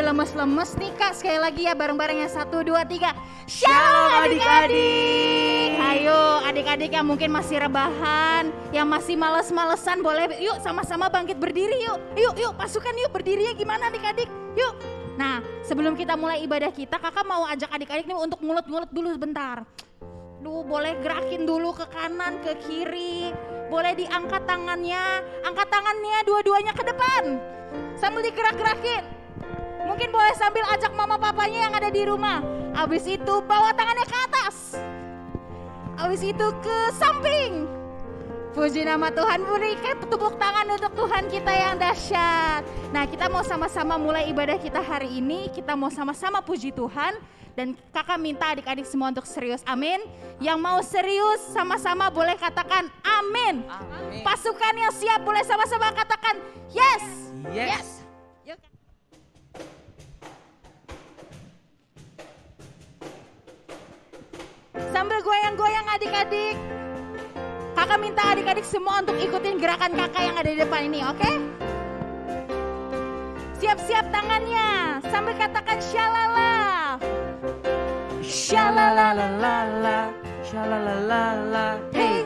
lemes-lemes nih Kak, sekali lagi ya bareng-bareng ya 1, 2, 3. Shalom adik-adik. Ayo adik-adik yang mungkin masih rebahan, yang masih males-malesan boleh yuk sama-sama bangkit berdiri yuk. Yuk pasukan yuk berdirinya gimana adik-adik? Yuk. Nah sebelum kita mulai ibadah kita, kakak mau ajak adik-adik nih untuk ngulet-ngulet dulu sebentar. Boleh gerakin dulu ke kanan, ke kiri. Boleh diangkat tangannya, angkat tangannya dua-duanya ke depan. Sambil digerak-gerakin. Mungkin boleh sambil ajak mama papanya yang ada di rumah. Abis itu bawa tangannya ke atas. Abis itu ke samping. Puji nama Tuhan, berikan tepuk tangan untuk Tuhan kita yang dahsyat. Nah kita mau sama-sama mulai ibadah kita hari ini. Kita mau sama-sama puji Tuhan. Dan kakak minta adik-adik semua untuk serius, amin. Yang mau serius sama-sama boleh katakan amin. Pasukan yang siap boleh sama-sama katakan yes. Yes. Yuk. Sambil goyang-goyang adik-adik. Kakak minta adik-adik semua untuk ikutin gerakan kakak yang ada di depan ini, oke? Siap-siap tangannya sambil katakan shalala. Shalalalala, shalalalala, hey,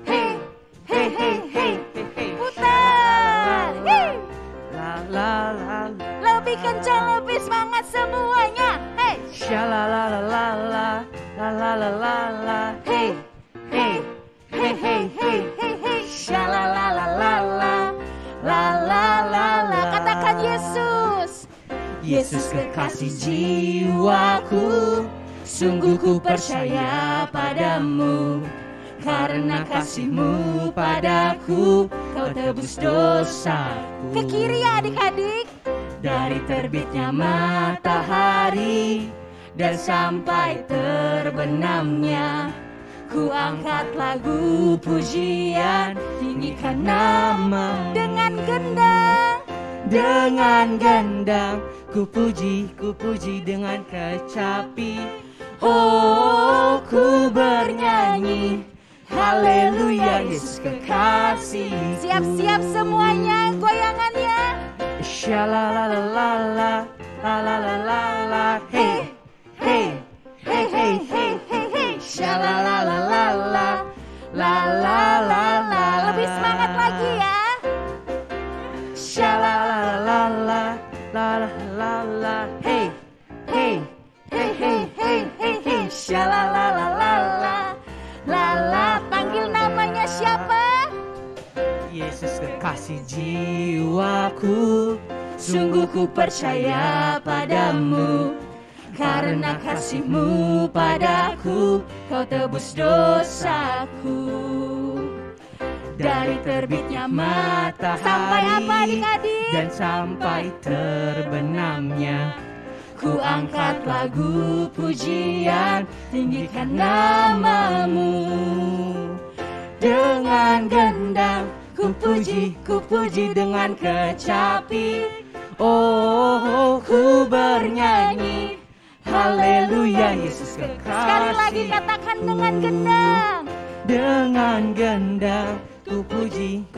hey, hey, hey, hey, hey, putar, hey, la la la, lebih kencang, lebih semangat semuanya, hey, shalalalala, la la la la la, hey, hey, hey, hey, hey, hey, hey, shalalalala, la la la la, katakan Yesus, Yesus kekasih jiwaku. Sungguh ku percaya padamu, karena kasih-Mu padaku, Kau tebus dosaku. Ke kiri ya adik-adik. Dari terbitnya matahari dan sampai terbenamnya, ku angkat lagu pujian, tinggikan nama. Dengan gendang, ku puji dengan kecapi. Oh, ku bernyanyi, haleluya, Yesus kekasihku. Siap-siap semuanya goyangannya. Shalalalala, la la la la la, hey, hey, hey, hey, hey, hey, hey, shalalalala, la la la la. Lebih semangat lagi ya. Shalalalala, la la la la, hey, hey, hey, hey, hey, hey, hey, shalalalala, la la. Panggil namanya siapa? Yesus kekasih jiwaku, sungguh ku percaya padamu, karena kasih-Mu padaku, Kau tebus dosaku. Dari terbitnya matahari sampai apa adik-adik? Dan sampai terbenamnya, ku angkat lagu pujian, tinggikan nama-Mu. Dengan gendang, ku puji dengan kecapi. Oh, ku bernyanyi, haleluya, Yesus kekasih. Sekali lagi katakan dengan gendang. Dengan gendang, ku puji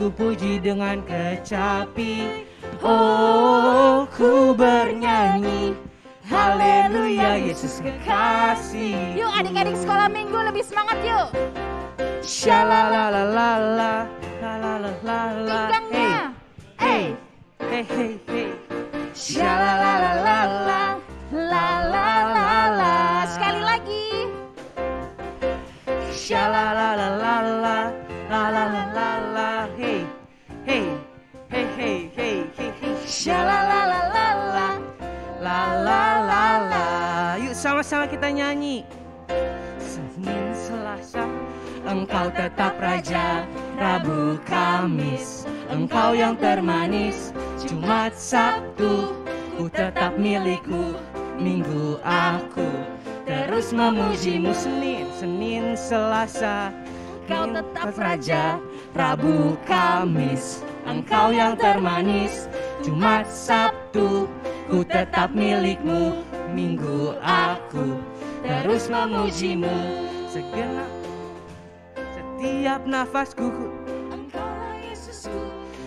dengan kecapi. Oh, ku bernyanyi, haleluya, Yesus kekasih. Yuk adik-adik sekolah minggu lebih semangat yuk. Shalalalala, la la la la la. Pinggangnya. Hey, hey, hey, hey. Shalalalala, la la la la. Sekali lagi. Shalalalala, la la la la la. Hey, hey, hey, hey, hey, hey, hey. Shalalalala, la la la la. Yuk sama-sama kita nyanyi. Senin, Selasa, Engkau tetap Raja. Rabu, Kamis, Engkau yang termanis. Jumat, Sabtu, ku tetap milikku. Minggu aku terus memuji-Mu. Senin, Selasa, Engkau tetap Raja. Rabu, Kamis, Engkau yang termanis. Jumat, Sabtu, ku tetap milik-Mu. Minggu aku terus memuji-Mu. Segenap setiap nafasku, Engkaulah Yesusku.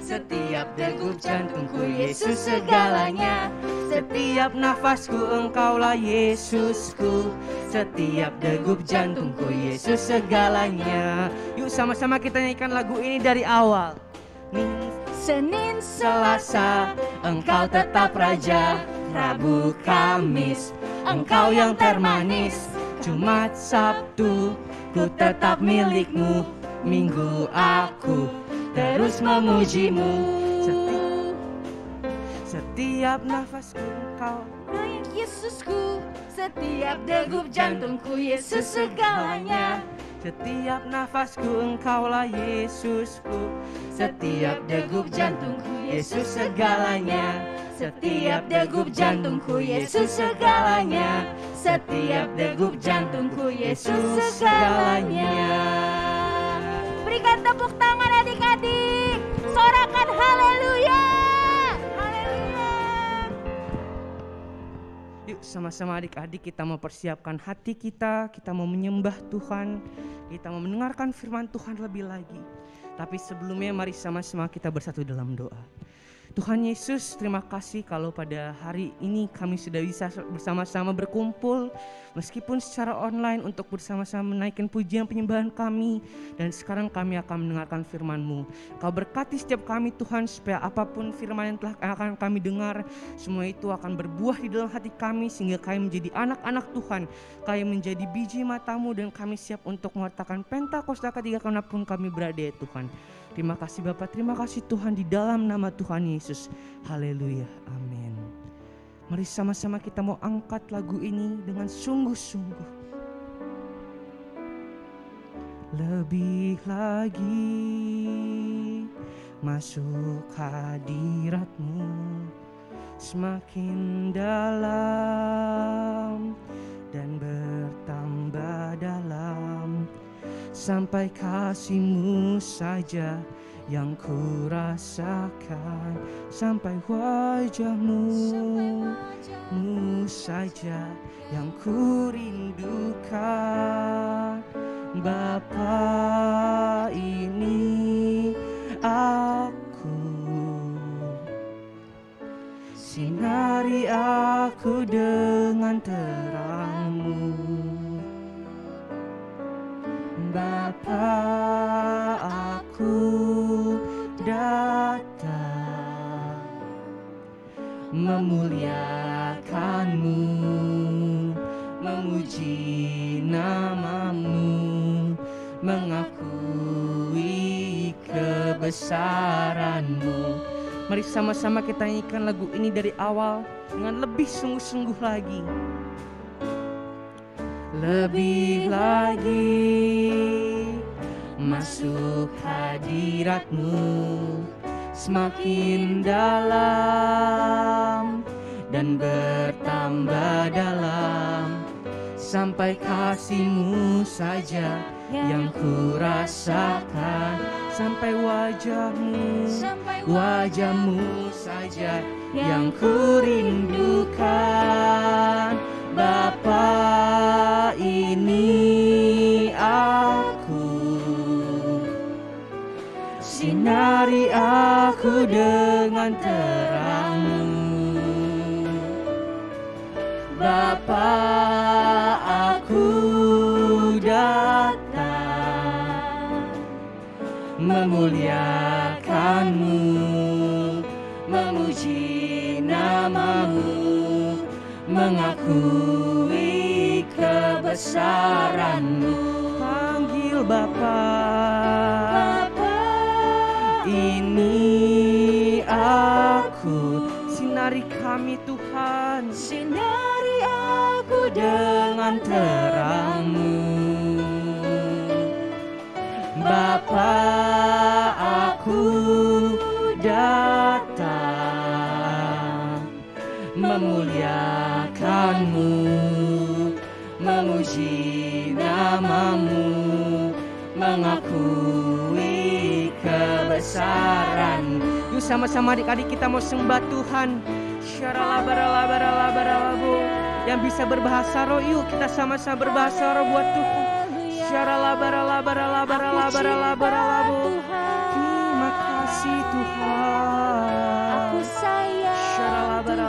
Setiap degup jantungku Yesus segalanya. Setiap nafasku Engkaulah Yesusku. Setiap degup jantungku Yesus segalanya. Yuk sama-sama kita nyanyikan lagu ini dari awal. Senin, Selasa, Engkau tetap Raja. Rabu, Kamis, Engkau yang termanis. Jumat, Sabtu, ku tetap milik-Mu. Minggu aku terus memuji-Mu. Setiap nafasku Engkau Yesusku. Setiap degup jantungku Yesus segalanya. Setiap nafasku Engkaulah Yesusku. Setiap degup jantungku Yesus segalanya. Setiap degup jantungku Yesus segalanya. Setiap degup jantungku Yesus segalanya. Berikan tepuk tangan adik-adik. Sorakan haleluya. Haleluya. Yuk sama-sama adik-adik kita mau persiapkan hati kita mau menyembah Tuhan, kita mau mendengarkan firman Tuhan lebih lagi. Tapi sebelumnya mari sama-sama kita bersatu dalam doa. Tuhan Yesus, terima kasih kalau pada hari ini kami sudah bisa bersama-sama berkumpul meskipun secara online untuk bersama-sama menaikkan pujian penyembahan kami. Dan sekarang kami akan mendengarkan firman-Mu. Kau berkati setiap kami Tuhan supaya apapun firman yang telah akan kami dengar, semua itu akan berbuah di dalam hati kami sehingga kami menjadi anak-anak Tuhan. Kami menjadi biji mata-Mu dan kami siap untuk mengatakan Pentakosta ketika kemanapun kami berada ya Tuhan. Terima kasih Bapa, terima kasih Tuhan di dalam nama Tuhan Yesus. Haleluya, amin. Mari sama-sama kita mau angkat lagu ini dengan sungguh-sungguh. Lebih lagi masuk hadirat-Mu, semakin dalam dan bertambah dalam. Sampai kasih-Mu saja yang ku rasakan. Sampai wajah-Mu saja yang ku rindukan. Bapa, ini aku, sinari aku dengan terang-Mu. Bapa, aku datang memuliakan-Mu, memuji nama-Mu, mengakui kebesaran-Mu. Mari sama-sama kita nyanyikan lagu ini dari awal dengan lebih sungguh-sungguh lagi. Lebih lagi masuk hadirat-Mu, semakin dalam dan bertambah dalam. Sampai kasih-Mu saja yang ku rasakan. Sampai wajah-Mu saja yang ku rindukan. Bapa, ini aku, sinari aku dengan terang-Mu. Bapa, aku datang memuliakan-Mu, memuji nama-Mu, mengakui kebesaran-Mu. Panggil Bapa, Bapa, ini aku, sinari kami Tuhan, sinari aku dengan terang-Mu. Bapa, aku datang memuliakan-Mu, memuji nama-Mu, mengakui kebesaran-Mu. Yuk sama-sama adik-adik kita mau sembah Tuhan. Syaralabaralabaralabaralabu. Yang bisa berbahasa roh, yuk kita sama-sama berbahasa roh buat Tuhan. Syaralabaralabaralabaralabaralabu. Terima kasih kasih Tuhan. Aku sayang Tuhan.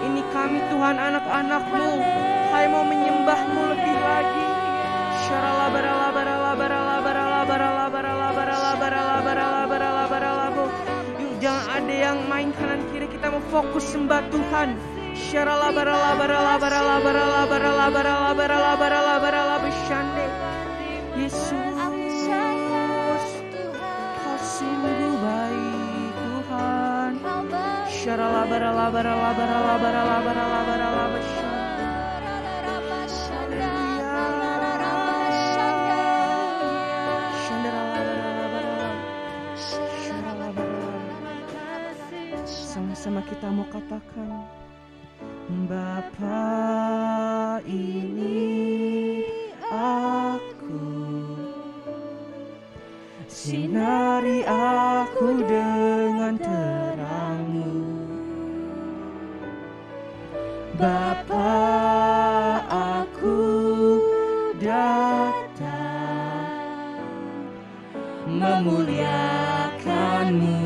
Ini kami Tuhan, anak-anak-Mu, hai mau menyembah-Mu lebih lagi. Yuk jangan ada yang main kanan kiri, kita mau fokus sembah Tuhan. Yesus, Kau sungguh baik Tuhan. Sama-sama kita mau katakan, Bapa, ini aku, sinari aku dengan terang-Mu. Bapa, aku datang memuliakan-Mu,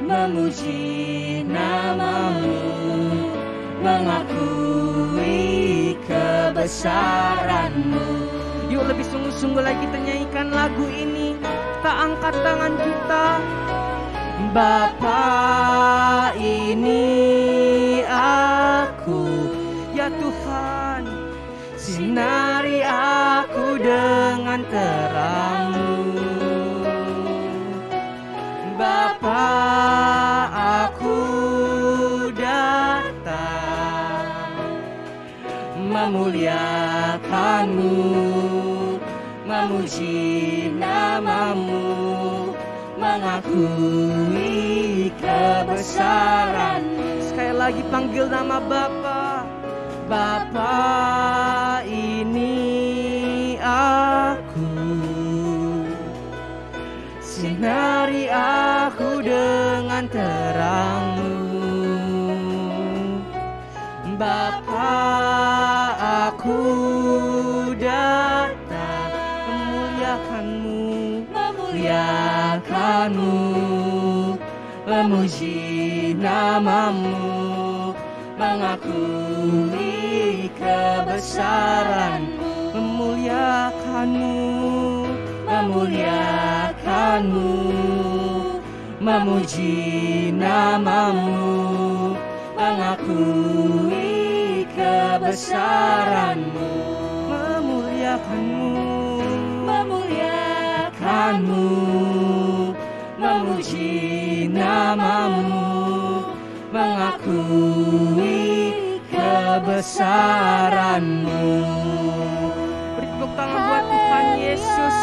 memuji nama-Mu, mengakui kebesaran-Mu. Yuk lebih sungguh-sungguh lagi kita nyanyikan lagu ini. Kita angkat tangan kita. Bapa, ini aku, ya Tuhan, sinari aku dengan terang-Mu. Bapa, aku datang memuliakan-Mu, memuji nama-Mu, mengakui kebesaran-Mu. Sekali lagi panggil nama Bapa. Bapa, ini aku, sinari aku dengan terang-Mu. Bapa, aku datang memuliakan-Mu, memuliakan-Mu, memuji nama-Mu, mengakui kebesaran-Mu, memuliakan-Mu, memuliakan-Mu, memuji nama-Mu, mengakui kebesaran-Mu, memuliakan-Mu, memuliakan-Mu, memuji nama-Mu, mengakui kebesaran-Mu. Beri tepuk tangan buat Tuhan Yesus.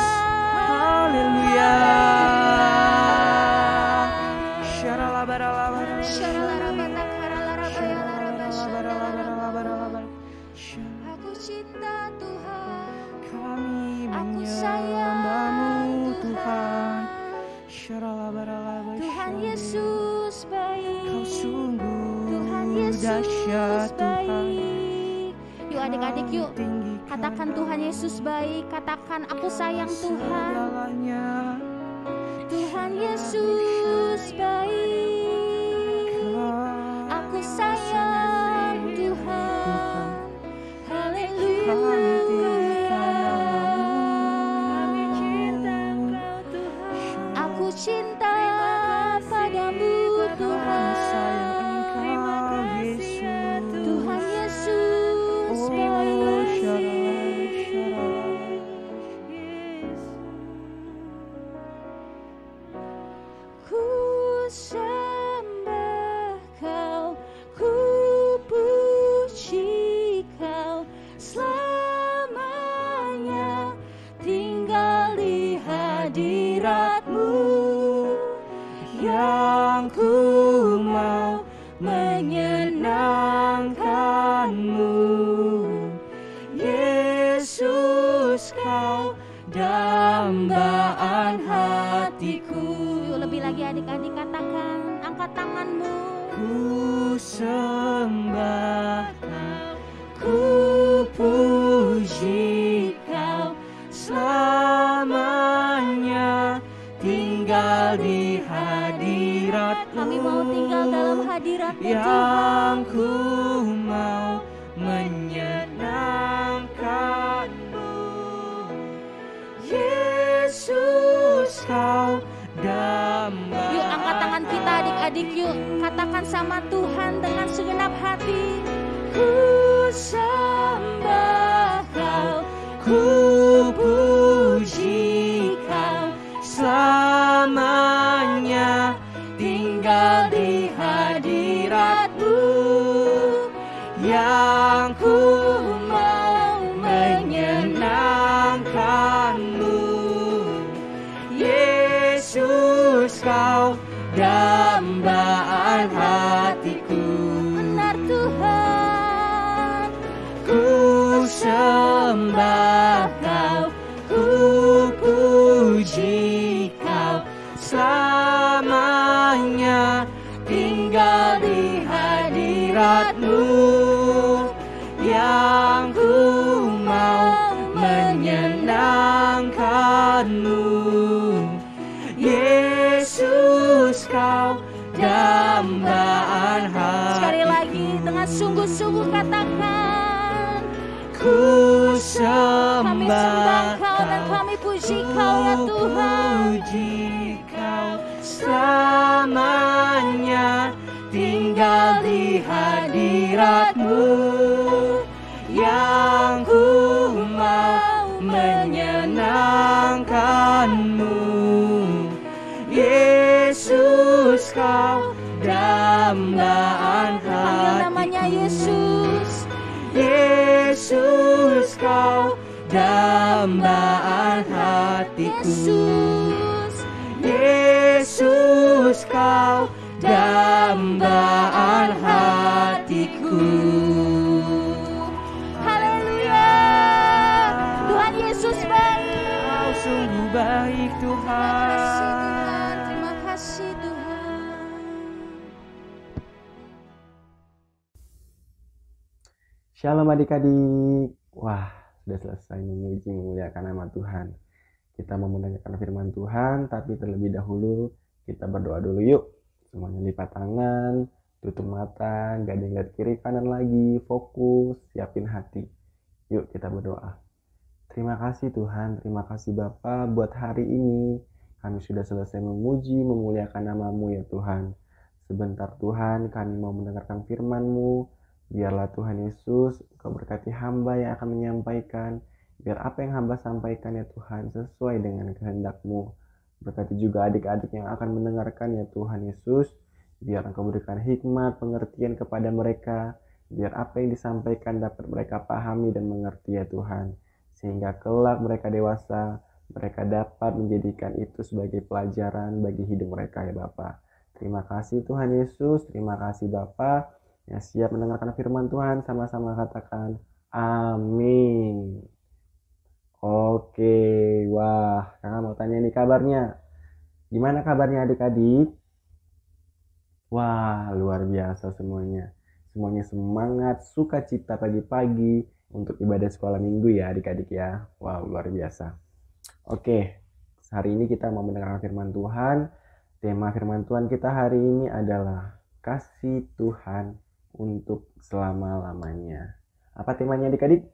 Haleluya. Aku cinta Tuhan, Kami aku sayang menyembah-Mu Tuhan. Tuhan Yesus baik, Kau sungguh Tuhan Yesus dahsyat Tuhan. baik. Yuk adik-adik yuk, Tinggikan katakan Tuhan Yesus baik, katakan aku sayang Tuhan. segalanya. Tuhan Yesus baik, aku sayang Tuhan. Haleluya. Aku cinta padamu Tuhan. Tuhan Yesus baik. Ku sembah Kau, ku puji Kau, selamanya tinggal di hadirat-Mu, yang ku mau menyenangkan-Mu. Yesus, Kau dambaan hatiku. Yuk lebih lagi adik-adik katakan, angkat tanganmu. Ku sembah Kau, ku puji Kau, selamanya Kami mau tinggal dalam hadirat-Mu Tuhan. Yang ku mau menyenangkan-Mu. Yesus, Kau dambaan. Yuk angkat tangan kita adik-adik, yuk katakan sama Tuhan dengan segenap hati. Ku sembah Kau, ku puji Kau, selamanya tinggal di hadirat-Mu. Yang ku mau menyenangkan-Mu. Yesus, Kau dambaan hatiku. Benar Tuhan. Ku sembah Kau, ku puji Kau, selamanya tinggal di hadirat-Mu. Yang ku mau menyenangkan-Mu. Yesus, Kau dambaan hatiku. Sekali lagi dengan sungguh-sungguh katakan. Ku Kami sembah sembah Kau dan kami puji Kau ya Tuhan. puji Kau, selamanya tinggal di hadirat-Mu. Yang ku mau menyenangkan-Mu. Yesus, Kau dambaan Panggil namanya hatiku. Yesus. Yesus, Kau dambaan hatiku. Yesus. Yesus, Kau dambaan hatiku. Haleluya. Tuhan Yesus baik. Kau sungguh baik Tuhan. Terima kasih Tuhan. Shalom adik-adik. Wah, sudah selesai memuji memuliakan nama Tuhan. Kita mau mendengarkan firman Tuhan, tapi terlebih dahulu kita berdoa dulu yuk. Semuanya lipat tangan, tutup mata, gak ada yang lihat kiri kanan lagi, fokus, siapin hati. Yuk kita berdoa. Terima kasih Tuhan, terima kasih Bapa buat hari ini. Kami sudah selesai memuji, memuliakan nama-Mu ya Tuhan. Sebentar Tuhan, kami mau mendengarkan firman-Mu. Biarlah Tuhan Yesus, Kau berkati hamba yang akan menyampaikan. Biar apa yang hamba sampaikan ya Tuhan, sesuai dengan kehendak-Mu. Berkati juga adik-adik yang akan mendengarkan ya Tuhan Yesus. Biar Engkau berikan hikmat, pengertian kepada mereka. Biar apa yang disampaikan dapat mereka pahami dan mengerti ya Tuhan. Sehingga kelak mereka dewasa, mereka dapat menjadikan itu sebagai pelajaran bagi hidup mereka ya Bapa. Terima kasih Tuhan Yesus, terima kasih Bapa. Yang siap mendengarkan firman Tuhan, sama-sama katakan amin. Oke, wah kakak mau tanya nih kabarnya. Gimana kabarnya adik-adik? Wah, luar biasa semuanya. Semuanya semangat, sukacita pagi-pagi untuk ibadah sekolah minggu ya adik-adik ya. Wow, luar biasa. Oke, hari ini kita mau mendengarkan firman Tuhan. Tema firman Tuhan kita hari ini adalah kasih Tuhan untuk selama-lamanya. Apa temanya adik-adik?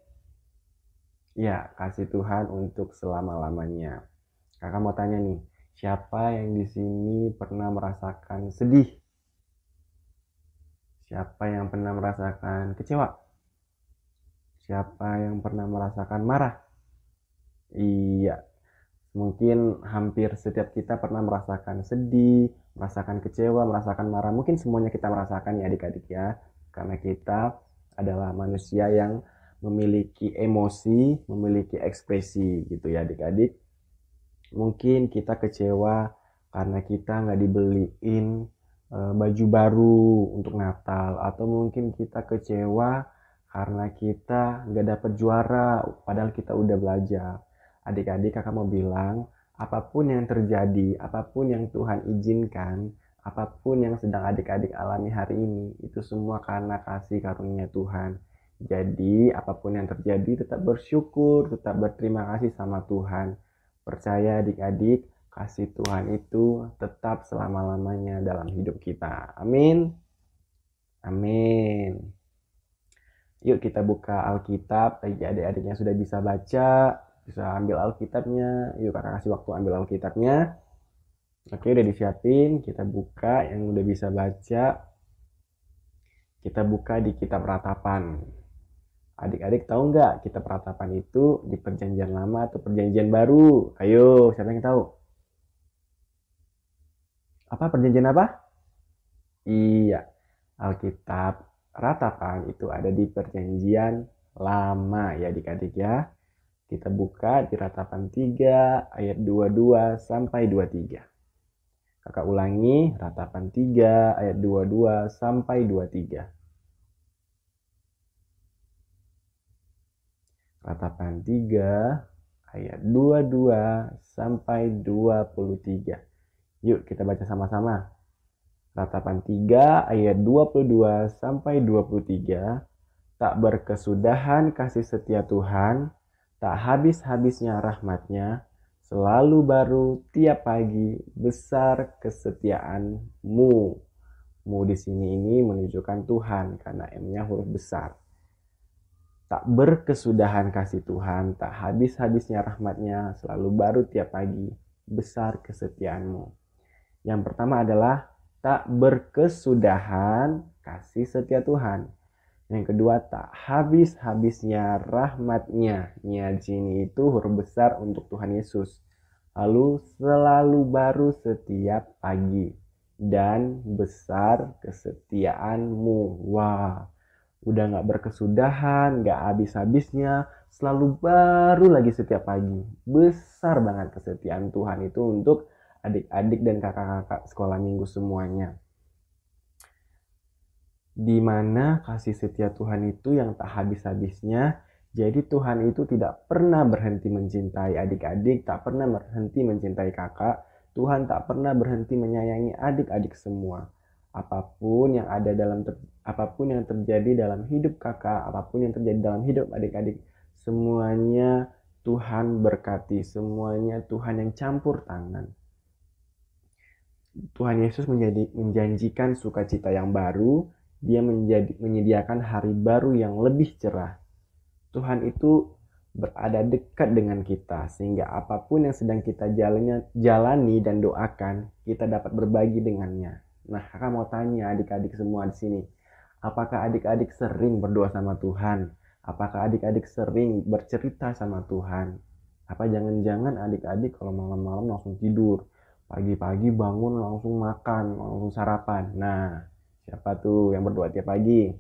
Ya, kasih Tuhan untuk selama-lamanya. Kakak mau tanya nih, siapa yang di sini pernah merasakan sedih? Siapa yang pernah merasakan kecewa? Siapa yang pernah merasakan marah? Iya, mungkin hampir setiap kita pernah merasakan sedih, merasakan kecewa, merasakan marah. Mungkin semuanya kita merasakan ya adik-adik ya. Karena kita adalah manusia yang memiliki emosi, memiliki ekspresi gitu ya adik-adik. Mungkin kita kecewa karena kita nggak dibeliin baju baru untuk Natal. Atau mungkin kita kecewa karena kita nggak dapet juara padahal kita udah belajar. Adik-adik kakak mau bilang, apapun yang terjadi, apapun yang Tuhan izinkan, apapun yang sedang adik-adik alami hari ini, itu semua karena kasih karunia Tuhan. Jadi apapun yang terjadi tetap bersyukur, tetap berterima kasih sama Tuhan. Percaya adik-adik, kasih Tuhan itu tetap selama-lamanya dalam hidup kita. Amin. Amin. Yuk kita buka Alkitab. Bagi adik-adik yang sudah bisa baca, bisa ambil Alkitabnya. Yuk kakak kasih waktu ambil Alkitabnya. Oke, udah disiapin. Kita buka yang udah bisa baca. Kita buka di kitab Ratapan. Adik-adik tahu nggak kitab Ratapan itu di Perjanjian Lama atau Perjanjian Baru? Ayo, siapa yang tahu? Apa perjanjian apa? Iya, Alkitab Ratapan itu ada di Perjanjian Lama ya adik-adik ya. Kita buka di Ratapan 3 ayat 22 sampai 23. Kakak ulangi, Ratapan 3 ayat 22 sampai 23. Ratapan 3 ayat 22 sampai 23. Yuk kita baca sama-sama. Ratapan 3 ayat 22 sampai 23. Tak berkesudahan kasih setia Tuhan, tak habis-habisnya rahmat-Nya, selalu baru tiap pagi, besar kesetiaan-Mu. Mu di sini ini menunjukkan Tuhan karena M-nya huruf besar. Tak berkesudahan kasih Tuhan, tak habis-habisnya rahmat-Nya, selalu baru tiap pagi, besar kesetiaan-Mu. Yang pertama adalah tak berkesudahan kasih setia Tuhan. Yang kedua tak habis-habisnya rahmat-Nya. Nya di sini itu huruf besar untuk Tuhan Yesus. Lalu selalu baru setiap pagi dan besar kesetiaan-Mu. Wah, udah gak berkesudahan, gak habis-habisnya, selalu baru lagi setiap pagi. Besar banget kesetiaan Tuhan itu untuk adik-adik dan kakak-kakak sekolah minggu semuanya. Di mana kasih setia Tuhan itu yang tak habis-habisnya. Jadi Tuhan itu tidak pernah berhenti mencintai adik-adik, tak pernah berhenti mencintai kakak. Tuhan tak pernah berhenti menyayangi adik-adik semua. Apapun yang terjadi dalam hidup kakak, apapun yang terjadi dalam hidup adik-adik, semuanya Tuhan berkati, semuanya Tuhan yang campur tangan. Tuhan Yesus menjanjikan sukacita yang baru. Dia menyediakan hari baru yang lebih cerah. Tuhan itu berada dekat dengan kita, sehingga apapun yang sedang kita jalani dan doakan, kita dapat berbagi dengannya. Nah, kakak mau tanya adik-adik semua di sini, apakah adik-adik sering berdoa sama Tuhan? Apakah adik-adik sering bercerita sama Tuhan? Apa jangan-jangan adik-adik kalau malam-malam langsung tidur? Pagi-pagi bangun langsung makan, langsung sarapan. Nah, siapa tuh yang berdoa tiap pagi?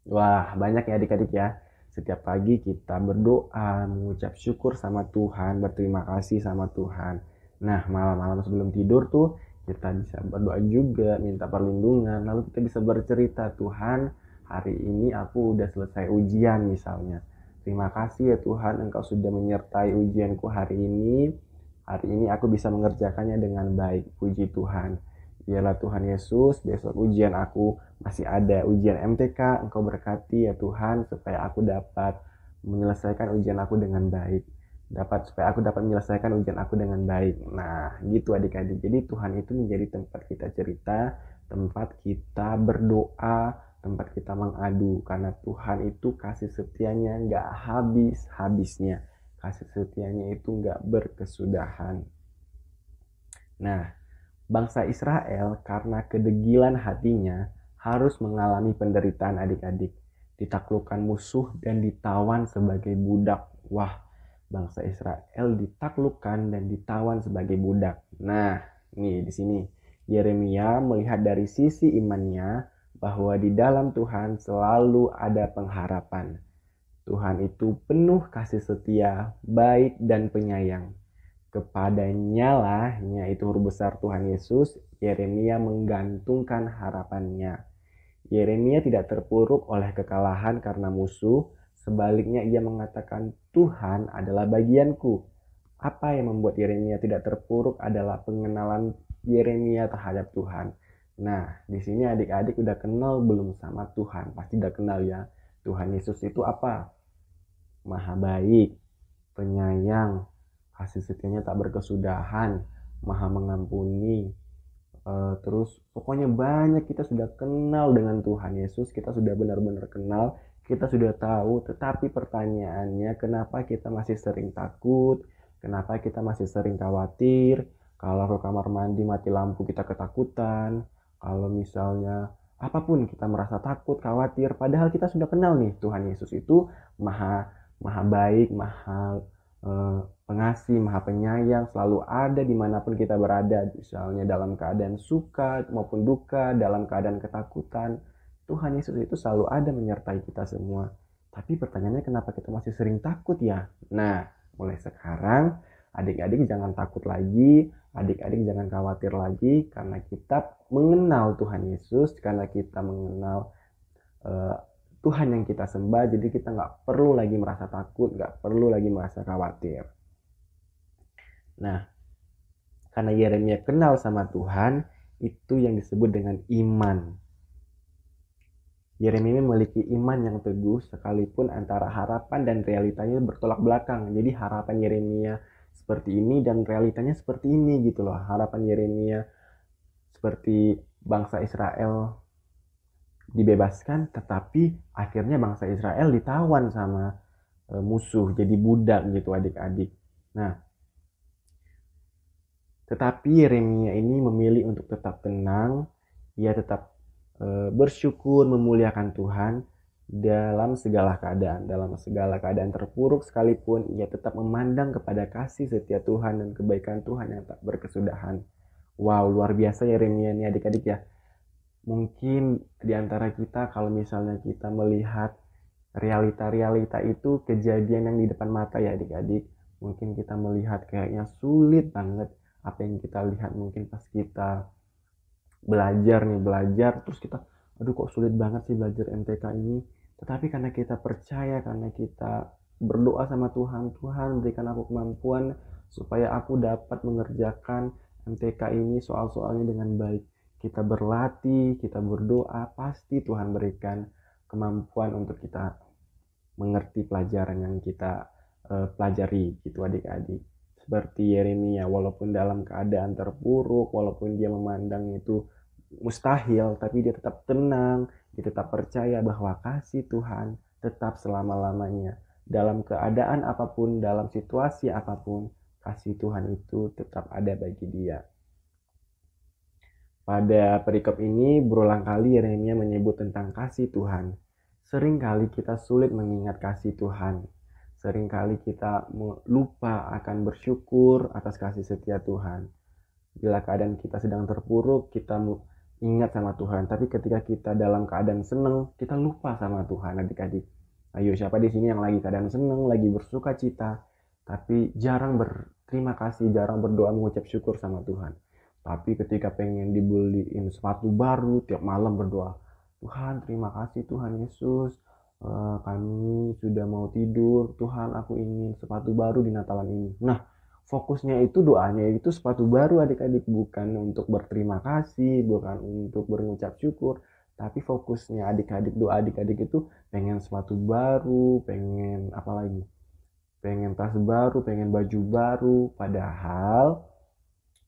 Wah, banyak ya adik-adik ya. Setiap pagi kita berdoa, mengucap syukur sama Tuhan, berterima kasih sama Tuhan. Nah, malam-malam sebelum tidur tuh kita bisa berdoa juga, minta perlindungan. Lalu kita bisa bercerita, Tuhan, hari ini aku udah selesai ujian misalnya. Terima kasih ya Tuhan, Engkau sudah menyertai ujianku hari ini. Hari ini aku bisa mengerjakannya dengan baik. Puji Tuhan. Biarlah Tuhan Yesus, besok ujian aku masih ada. Ujian MTK, Engkau berkati ya Tuhan, supaya aku dapat menyelesaikan ujian aku dengan baik. Supaya aku dapat menyelesaikan ujian aku dengan baik. Nah, gitu adik-adik. Jadi Tuhan itu menjadi tempat kita cerita, tempat kita berdoa, tempat kita mengadu. Karena Tuhan itu kasih setianya gak habis-habisnya. Kasih setianya itu gak berkesudahan. Nah, bangsa Israel karena kedegilan hatinya harus mengalami penderitaan adik-adik. Ditaklukkan musuh dan ditawan sebagai budak. Wah, bangsa Israel ditaklukkan dan ditawan sebagai budak. Nah, nih di sini Yeremia melihat dari sisi imannya bahwa di dalam Tuhan selalu ada pengharapan. Tuhan itu penuh kasih setia, baik dan penyayang. Kepadanya lah, yaitu huruf besar Tuhan Yesus, Yeremia menggantungkan harapannya. Yeremia tidak terpuruk oleh kekalahan karena musuh, sebaliknya ia mengatakan Tuhan adalah bagianku. Apa yang membuat Yeremia tidak terpuruk adalah pengenalan Yeremia terhadap Tuhan. Nah, di sini adik-adik udah kenal belum sama Tuhan? Pasti udah kenal ya. Tuhan Yesus itu apa? Maha baik, penyayang, kasih setianya tak berkesudahan, maha mengampuni. Terus pokoknya banyak, kita sudah kenal dengan Tuhan Yesus, kita sudah benar-benar kenal, kita sudah tahu, tetapi pertanyaannya kenapa kita masih sering takut, kenapa kita masih sering khawatir, kalau ke kamar mandi mati lampu kita ketakutan, kalau misalnya apapun kita merasa takut, khawatir, padahal kita sudah kenal nih Tuhan Yesus itu maha maha baik, maha pengasih, maha penyayang, selalu ada dimanapun kita berada, misalnya dalam keadaan suka maupun duka, dalam keadaan ketakutan, Tuhan Yesus itu selalu ada menyertai kita semua. Tapi pertanyaannya kenapa kita masih sering takut ya? Nah, mulai sekarang adik-adik jangan takut lagi, adik-adik jangan khawatir lagi, karena kita mengenal Tuhan Yesus, karena kita mengenal Tuhan yang kita sembah, jadi kita nggak perlu lagi merasa takut, nggak perlu lagi merasa khawatir. Nah, karena Yeremia kenal sama Tuhan, itu yang disebut dengan iman. Yeremia memiliki iman yang teguh sekalipun antara harapan dan realitanya bertolak belakang. Jadi harapan Yeremia seperti ini dan realitanya seperti ini gitu loh. Harapan Yeremia seperti bangsa Israel dibebaskan, tetapi akhirnya bangsa Israel ditawan sama musuh, jadi budak gitu adik-adik. Nah, tetapi Yeremia ini memilih untuk tetap tenang, ia tetap bersyukur, memuliakan Tuhan dalam segala keadaan. Dalam segala keadaan terpuruk sekalipun, ia tetap memandang kepada kasih setia Tuhan dan kebaikan Tuhan yang tak berkesudahan. Wow, luar biasa Yeremia ini adik-adik ya. Mungkin di antara kita kalau misalnya kita melihat realita-realita itu kejadian yang di depan mata ya adik-adik, mungkin kita melihat kayaknya sulit banget apa yang kita lihat. Mungkin pas kita belajar terus kita aduh kok sulit banget sih belajar MTK ini, tetapi karena kita percaya, karena kita berdoa sama Tuhan, Tuhan berikan aku kemampuan supaya aku dapat mengerjakan MTK ini soal-soalnya dengan baik. Kita berlatih, kita berdoa, pasti Tuhan berikan kemampuan untuk kita mengerti pelajaran yang kita pelajari gitu adik-adik. Seperti Yeremia, walaupun dalam keadaan terpuruk, walaupun dia memandang itu mustahil, tapi dia tetap tenang, dia tetap percaya bahwa kasih Tuhan tetap selama-lamanya. Dalam keadaan apapun, dalam situasi apapun, kasih Tuhan itu tetap ada bagi dia. Pada perikop ini berulang kali Yeremia menyebut tentang kasih Tuhan. Seringkali kita sulit mengingat kasih Tuhan. Seringkali kita lupa akan bersyukur atas kasih setia Tuhan. Bila keadaan kita sedang terpuruk, kita ingat sama Tuhan. Tapi ketika kita dalam keadaan senang, kita lupa sama Tuhan adik-adik. Ayo, siapa di sini yang lagi keadaan senang, lagi bersuka cita, tapi jarang berterima kasih, jarang berdoa mengucap syukur sama Tuhan. Tapi ketika pengen dibeliin sepatu baru, tiap malam berdoa, Tuhan terima kasih Tuhan Yesus, kami sudah mau tidur, Tuhan aku ingin sepatu baru di Natalan ini. Nah, fokusnya itu doanya itu sepatu baru adik-adik, bukan untuk berterima kasih, bukan untuk berucap syukur, tapi fokusnya adik-adik, doa adik-adik itu pengen sepatu baru, pengen apa lagi? Pengen tas baru, pengen baju baru, padahal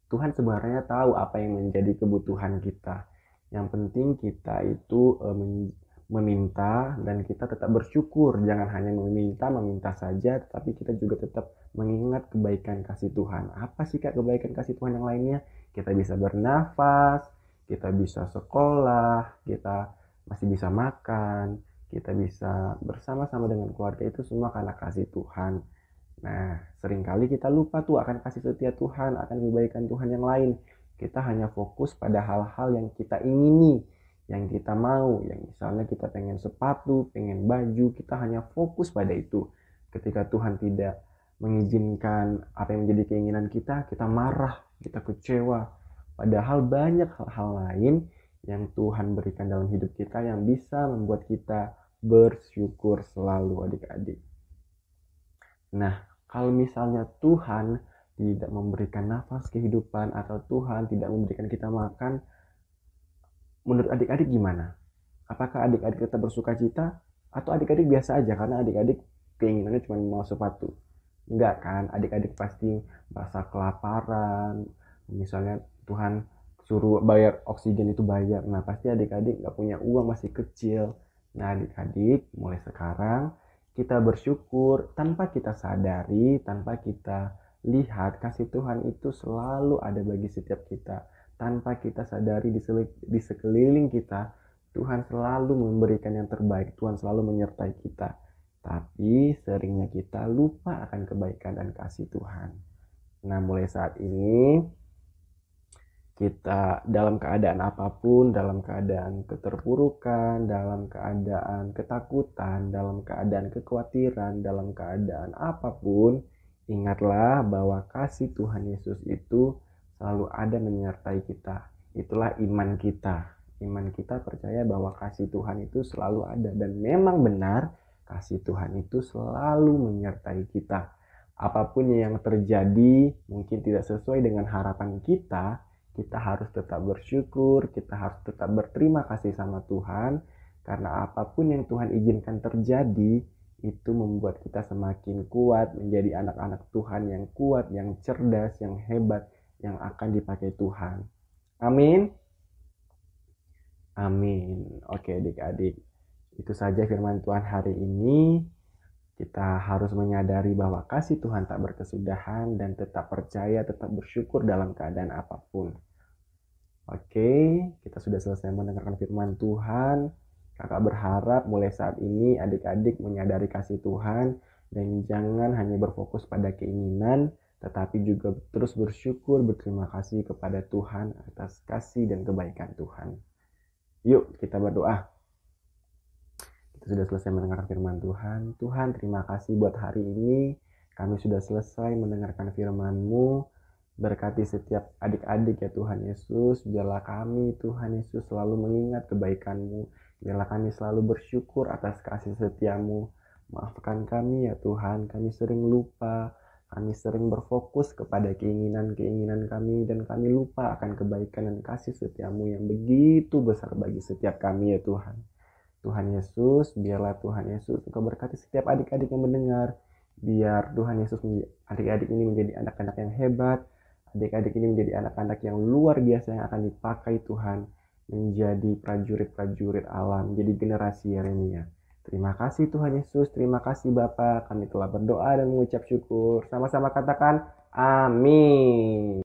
Tuhan sebenarnya tahu apa yang menjadi kebutuhan kita. Yang penting kita itu meminta dan kita tetap bersyukur. Jangan hanya meminta saja, tetapi kita juga tetap mengingat kebaikan kasih Tuhan. Apa sih Kak kebaikan kasih Tuhan yang lainnya? Kita bisa bernafas, kita bisa sekolah, kita masih bisa makan, kita bisa bersama-sama dengan keluarga, itu semua karena kasih Tuhan. Nah, seringkali kita lupa tuh akan kasih setia Tuhan, akan kebaikan Tuhan yang lain. Kita hanya fokus pada hal-hal yang kita ingini, yang kita mau. Yang misalnya kita pengen sepatu, pengen baju, kita hanya fokus pada itu. Ketika Tuhan tidak mengizinkan apa yang menjadi keinginan kita marah, kita kecewa. Padahal banyak hal-hal lain yang Tuhan berikan dalam hidup kita yang bisa membuat kita bersyukur selalu adik-adik. Nah, kalau misalnya Tuhan tidak memberikan nafas kehidupan atau Tuhan tidak memberikan kita makan, menurut adik-adik gimana? Apakah adik-adik tetap bersuka cita atau adik-adik biasa aja karena adik-adik keinginannya cuma mau sepatu? Enggak kan, adik-adik pasti merasa kelaparan, misalnya Tuhan suruh bayar oksigen itu bayar, nah pasti adik-adik nggak punya uang, masih kecil. Nah adik-adik mulai sekarang kita bersyukur tanpa kita sadari, tanpa kita lihat kasih Tuhan itu selalu ada bagi setiap kita. Tanpa kita sadari di sekeliling kita, Tuhan selalu memberikan yang terbaik, Tuhan selalu menyertai kita. Tapi seringnya kita lupa akan kebaikan dan kasih Tuhan. Nah mulai saat ini kita dalam keadaan apapun, dalam keadaan keterpurukan, dalam keadaan ketakutan, dalam keadaan kekhawatiran, dalam keadaan apapun, ingatlah bahwa kasih Tuhan Yesus itu selalu ada menyertai kita. Itulah iman kita. Iman kita percaya bahwa kasih Tuhan itu selalu ada, dan memang benar kasih Tuhan itu selalu menyertai kita. Apapun yang terjadi mungkin tidak sesuai dengan harapan kita harus tetap bersyukur, kita harus tetap berterima kasih sama Tuhan, karena apapun yang Tuhan izinkan terjadi, itu membuat kita semakin kuat, menjadi anak-anak Tuhan yang kuat, yang cerdas, yang hebat, yang akan dipakai Tuhan. Amin. Amin. Oke adik-adik, itu saja firman Tuhan hari ini. Kita harus menyadari bahwa kasih Tuhan tak berkesudahan dan tetap percaya, tetap bersyukur dalam keadaan apapun. Oke, kita sudah selesai mendengarkan firman Tuhan. Kakak berharap mulai saat ini adik-adik menyadari kasih Tuhan dan jangan hanya berfokus pada keinginan, tetapi juga terus bersyukur, berterima kasih kepada Tuhan atas kasih dan kebaikan Tuhan. Yuk kita berdoa. Kita sudah selesai mendengarkan firman Tuhan. Tuhan, terima kasih buat hari ini. Kami sudah selesai mendengarkan firman-Mu. Berkati setiap adik-adik ya Tuhan Yesus. Biarlah kami Tuhan Yesus selalu mengingat kebaikan-Mu. Biarlah kami selalu bersyukur atas kasih setia-Mu. Maafkan kami ya Tuhan. Kami sering lupa. Kami sering berfokus kepada keinginan-keinginan kami. Dan kami lupa akan kebaikan dan kasih setia-Mu yang begitu besar bagi setiap kami ya Tuhan. Tuhan Yesus, biarlah Tuhan Yesus Engkau berkati setiap adik-adik yang mendengar. Biar Tuhan Yesus adik-adik ini menjadi anak-anak yang hebat. Adik-adik ini menjadi anak-anak yang luar biasa yang akan dipakai Tuhan menjadi prajurit-prajurit Allah, menjadi generasi Yeremia. Terima kasih Tuhan Yesus, terima kasih Bapa. Kami telah berdoa dan mengucap syukur. Sama-sama katakan amin.